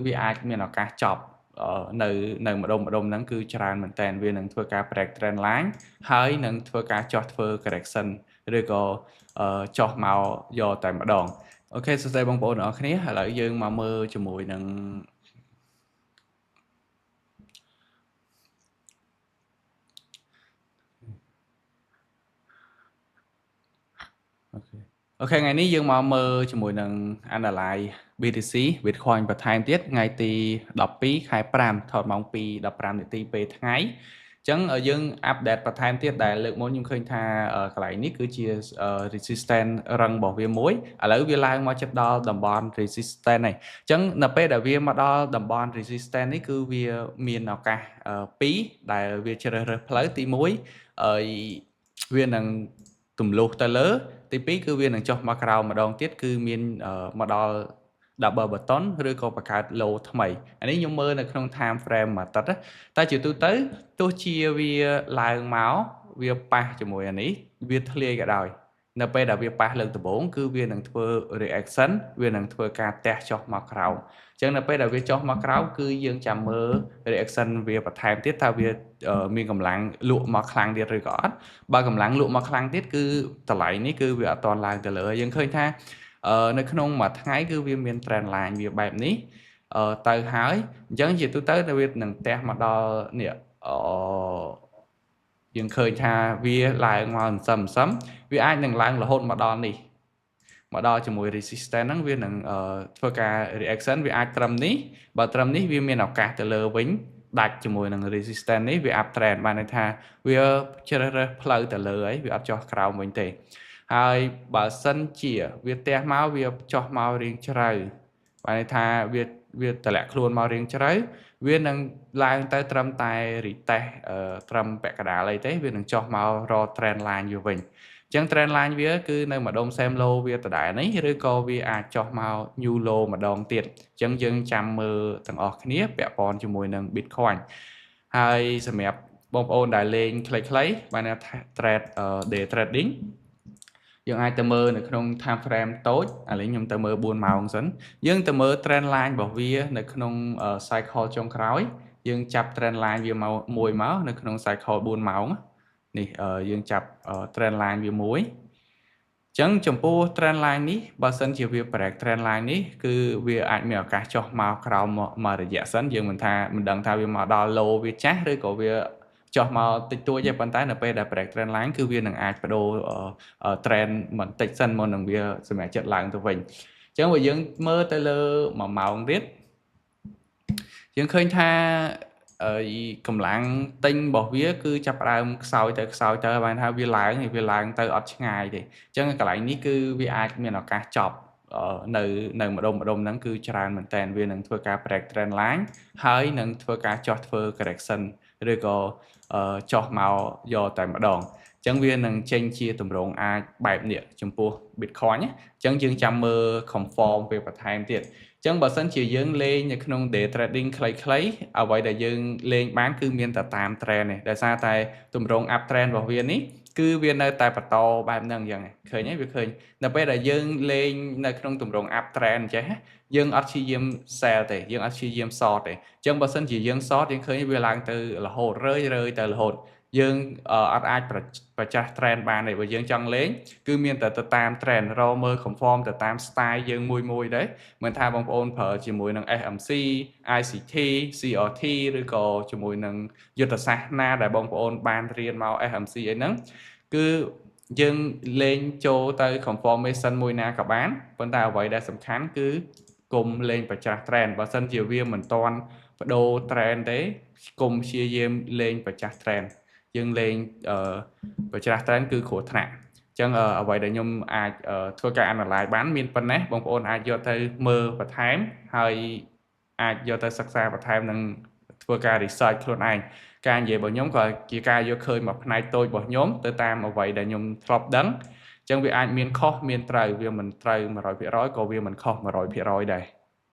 វាអាចមានឱកាសចប់នៅម្ដុំហ្នឹងគឺច្រើនមែនតើវានឹងធ្វើការ break trend line ហើយនឹងធ្វើការចោះធ្វើ correction ឬក៏ចោះមកយកតែម្ដងអូខេសួស្តីបងប្អូនទាំងអស់គ្នាឥឡូវយើងមកមើលជាមួយនឹងអូខេថ្ងៃនេះយើងមកមើលជាមួយនឹង analyze BTC Bitcoin បន្ថែមទៀតថ្ងៃទី12ខែ5ថតម៉ោង2 15នាទីពេលថ្ងៃអញ្ចឹងយើងអាប់ដេតបន្ថែមទៀតដែលលើកមុនខ្ញុំឃើញថាកន្លែងនេះគឺជា resistance រឹងរបស់វាមួយឥឡូវវាឡើងមកជិតដល់តំបន់ resistance ហើយអញ្ចឹងនៅពេលដែលវាមកដល់តំបន់ resistance នេះគឺវាមានឱកាស2ដែលវាជ្រើសរើសផ្លូវទី1វានឹងទម្លុះទៅលើទី2គឺវានឹងចុះមកក្រោមម្ដងទៀតគឺមានមកដល់ double button ឬក៏បង្កើត low ថ្មីអានេះខ្ញុំមើលនៅក្នុង time frame មួយអាទិត្យតែជាទូទៅទោះជាវាឡើងមកវាប៉ះជាមួយអានេះវាធ្លាយក៏ដោយនៅពេលដែលវាប៉ះលើកដំបូងគឺវានឹងធ្វើ reaction វានឹងធ្វើការទះចុះមកក្រោមអញ្ចឹងនៅពេលដែលវាចុះមកក្រោមគឺយើងចាំមើល reaction វាបន្ថែមទៀតថាវាមានកម្លាំងលក់មកខ្លាំងទៀតឬក៏អត់បើកម្លាំងលក់មកខ្លាំងទៀតគឺតម្លៃនេះគឺវាអត់តន់ឡើងទៅលើយើងឃើញថានៅក្នុងមួយថ្ងៃគឺវាមាន trend line វាបែបនេះទៅហើយអញ្ចឹងជាទូទៅវានឹងទះមកដល់នេះយើងឃើញថាវាឡើងមកសឹមវាអាចនឹងឡើងរហូតមកដល់នេះមកដល់ជាមួយ resistance ហ្នឹងវានឹងធ្វើការ reaction វាអាចត្រឹមនេះបើត្រឹមនេះវាមានឱកាសទៅលើវិញដាច់ជាមួយនឹង resistance នេះវា up trend បានន័យថាវាជ្រើសរើសផ្លូវទៅលើហើយវាអត់ចុះក្រោមវិញទេហើយបើសិនជាវាទះមកវាចុះមករៀងជ្រៅបានន័យថាវាតម្លាក់ខ្លួនមករៀងជ្រៅវានឹងឡើងទៅត្រឹមតែ retest ត្រឹមពាក់កណ្ដាលអីទេវានឹងចុះមករក trend line វាវិញអញ្ចឹង trend line វាគឺនៅម្ដុំ same low វាដដែលនេះឬក៏វាអាចចុះមក new low ម្ដងទៀតអញ្ចឹងយើងចាំមើលទាំងអស់គ្នាពាក់ព័ន្ធជាមួយនឹង Bitcoin ហើយសម្រាប់បងប្អូនដែលលេងខ្លីៗបានថា trade day trading យើងអាចទៅមើលនៅក្នុង time frame តូចឥឡូវខ្ញុំទៅមើល4ម៉ោងសិនយើងទៅមើល trend line របស់វានៅក្នុង cycle ចុងក្រោយយើងចាប់ trend line វាមកមួយមកនៅក្នុង cycle 4ម៉ោងនេះយើងចាប់ trend line វាមួយអញ្ចឹងចំពោះ trend line នេះបើសិនជាវា break trend line នេះគឺវាអាចមានឱកាសចុះមកក្រោមមករយៈសិនយើងមិនដឹងថាវាមកដល់ low វាចាស់ឬក៏វាចុះមកតិចតួចទេប៉ុន្តែនៅពេលដែល break trend line គឺវានឹងអាចបដូរ trend បន្តិចសិនមុននឹងវាសម្រាប់ចិត្តឡើងទៅវិញអញ្ចឹងបើយើងមើលទៅលើ1ម៉ោងទៀតយើងឃើញថាកម្លាំងទិញរបស់វាគឺចាប់ផ្ដើមខ្សោយទៅបានថាវាឡើងទៅអត់ឆ្ងាយទេអញ្ចឹងកន្លែងនេះគឺវាអាចមានឱកាសចប់នៅម្ដុំហ្នឹងគឺច្រើនមែនតើវានឹងធ្វើការ break trend line ហើយនឹងធ្វើការចោះធ្វើ correction ឬក៏ចោះមកយកតែម្ដងអញ្ចឹងវានឹងចេញជាទម្រង់អាចបែបនេះចំពោះ Bitcoin អញ្ចឹងយើងចាំមើល conform វាបន្ថែមទៀតអញ្ចឹងបើសិនជាយើងលេងនៅក្នុង day trading ខ្លីៗអ្វីដែលយើងលេងបានគឺមានតែតាម trend ទេដោយសារតែទម្រង់ up trend របស់វានេះគឺវានៅតែបន្តបែបហ្នឹងអញ្ចឹងឃើញទេវាឃើញនៅពេលដែលយើងលេងនៅក្នុងទម្រង់ up trend អញ្ចឹងយើងអត់ព្យាយាម sell ទេយើងអត់ព្យាយាម short ទេអញ្ចឹងបើសិនជាយើង short យើងឃើញវាឡើងទៅរហូតរឿយទៅរហូតយើងអត់អាចប្រចាំ trend បានទេបើយើងចង់លេងគឺមានតែទៅតាម trend រកមើល conform ទៅតាម style យើងមួយដែរមិនថាបងប្អូនប្រើជាមួយនឹង SMC ICT CRT ឬក៏ជាមួយនឹងយុទ្ធសាស្ត្រណាដែលបងប្អូនបានរៀនមក SMC អីហ្នឹងគឺយើងលេងចូលទៅ confirmation មួយណាក៏បានប៉ុន្តែអ្វីដែលសំខាន់គឺកុំលេងប្រចាំ trend បើសិនជាវាមិនទាន់បដូរ trend ទេកុំព្យាយាមលេងប្រចាំ trend យើងលេងប្រចាំ trend គឺគ្រោះថ្នាក់អញ្ចឹងអ្វីដែលខ្ញុំអាចធ្វើការ analyze បានមានប៉ុណ្ណេះបងប្អូនអាចយកទៅមើលបន្ថែមហើយអាចយកទៅសិក្សាបន្ថែមនិងធ្វើការ research ខ្លួនឯងការនិយាយរបស់ខ្ញុំក៏ជាការយកឃើញមួយផ្នែកតូចរបស់ខ្ញុំទៅតាមអ្វីដែលខ្ញុំធ្លាប់ដឹងអញ្ចឹងវាអាចមានខុសមានត្រូវវាមិនត្រូវ 100% ក៏វាមិនខុស 100% ដែរ